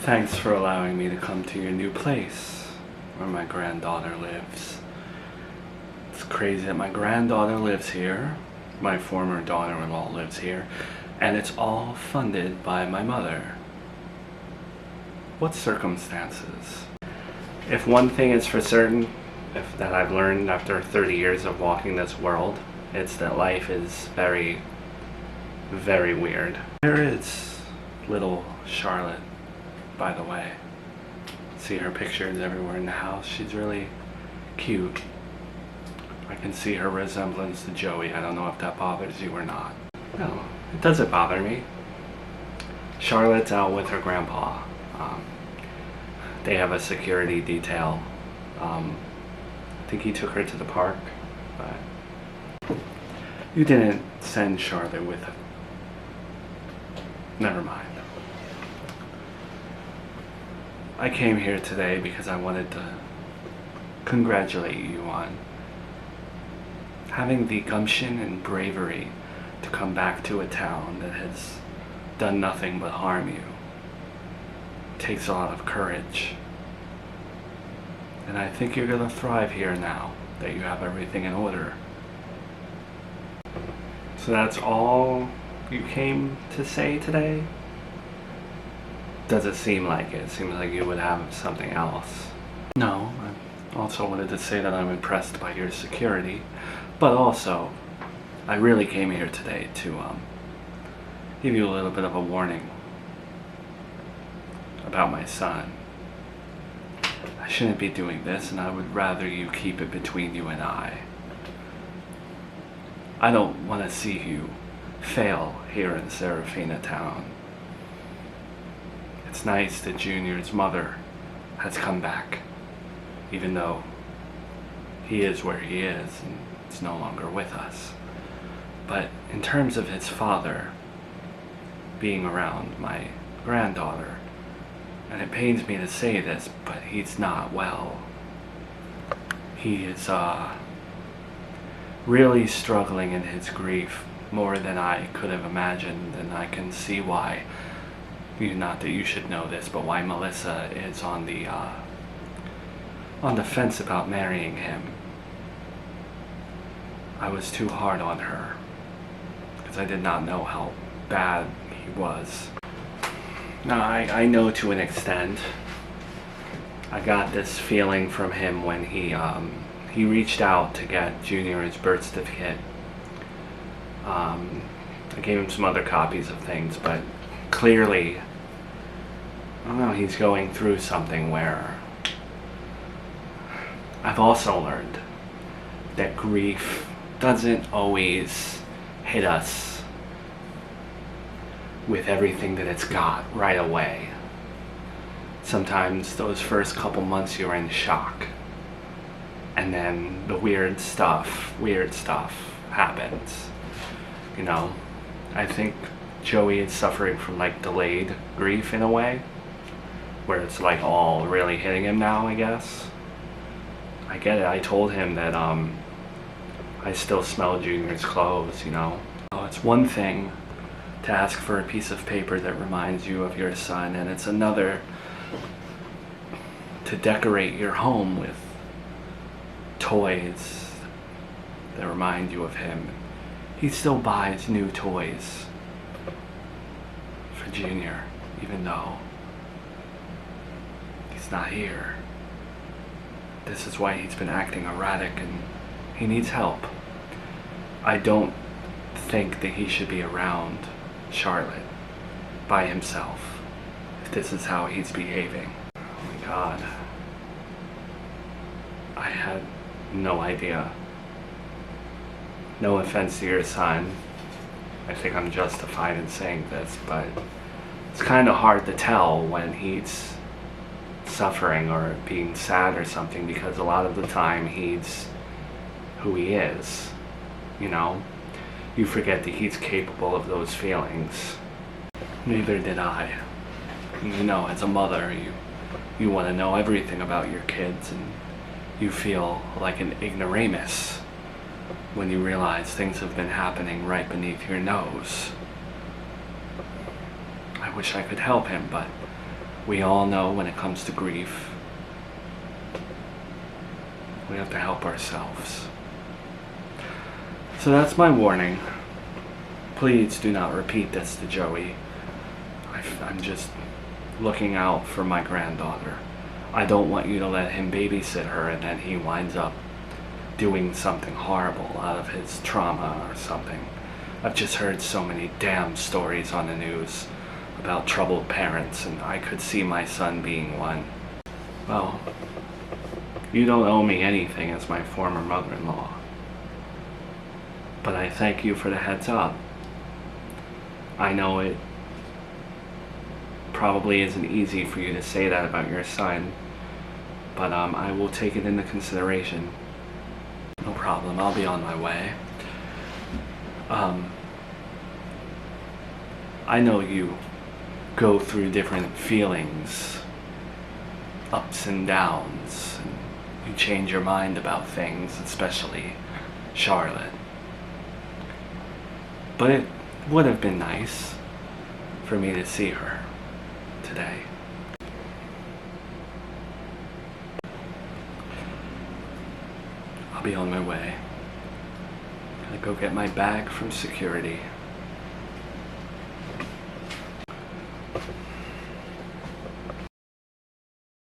Thanks for allowing me to come to your new place where my granddaughter lives. It's crazy that my granddaughter lives here, my former daughter-in-law lives here, and it's all funded by my mother. What circumstances? If one thing is for certain, if that I've learned after 30 years of walking this world, it's that life is very, very weird. There is little Charlotte, by the way. See her pictures everywhere in the house. She's really cute. I can see her resemblance to Joey. I don't know if that bothers you or not. No, it doesn't bother me. Charlotte's out with her grandpa. They have a security detail. I think he took her to the park, but you didn't send Charlotte with him. Never mind. I came here today because I wanted to congratulate you on having the gumption and bravery to come back to a town that has done nothing but harm you. It takes a lot of courage. And I think you're going to thrive here now that you have everything in order. So that's all you came to say today? Does it seem like it? It seems like you would have something else. No, I also wanted to say that I'm impressed by your security, but also, I really came here today to give you a little bit of a warning about my son. I shouldn't be doing this, and I would rather you keep it between you and I. I don't want to see you fail here in Serafina Town. It's nice that Junior's mother has come back, even though he is where he is and is no longer with us. But in terms of his father being around my granddaughter, and it pains me to say this, but he's not well. He is really struggling in his grief more than I could have imagined, and I can see why, not that you should know this, but why Melissa is on the fence about marrying him. I was too hard on her because I did not know how bad he was. Now, I know to an extent. I got this feeling from him when he reached out to get Junior his birth certificate. I gave him some other copies of things, but clearly, I don't know, he's going through something where I've also learned that grief doesn't always hit us with everything that it's got right away. Sometimes those first couple months you're in shock, and then the weird stuff happens. You know, I think Joey is suffering from like delayed grief in a way, where it's like all really hitting him now, I guess. I get it. I told him that I still smell Junior's clothes, you know. Oh, it's one thing to ask for a piece of paper that reminds you of your son, and it's another to decorate your home with toys that remind you of him. He still buys new toys for Junior, even though he's not here. This is why he's been acting erratic, and he needs help. I don't think that he should be around Charlotte by himself if this is how he's behaving. Oh my God. I had no idea. No offense to your son. I think I'm justified in saying this, but it's kind of hard to tell when he's suffering or being sad or something, because a lot of the time he's who he is, you know? You forget that he's capable of those feelings. Neither did I. You know, as a mother, you want to know everything about your kids, and you feel like an ignoramus when you realize things have been happening right beneath your nose. I wish I could help him, but We all know when it comes to grief, we have to help ourselves. So that's my warning. Please do not repeat this to Joey. I'm just looking out for my granddaughter. I don't want you to let him babysit her and then he winds up doing something horrible out of his trauma or something. I've just heard so many damn stories on the news about troubled parents, and I could see my son being one. Well, you don't owe me anything as my former mother-in-law, but I thank you for the heads up. I know it probably isn't easy for you to say that about your son, but I will take it into consideration. No problem, I'll be on my way. I know you go through different feelings, ups and downs, and you change your mind about things, especially Charlotte. But it would have been nice for me to see her today. I'll be on my way. Gotta go get my bag from security.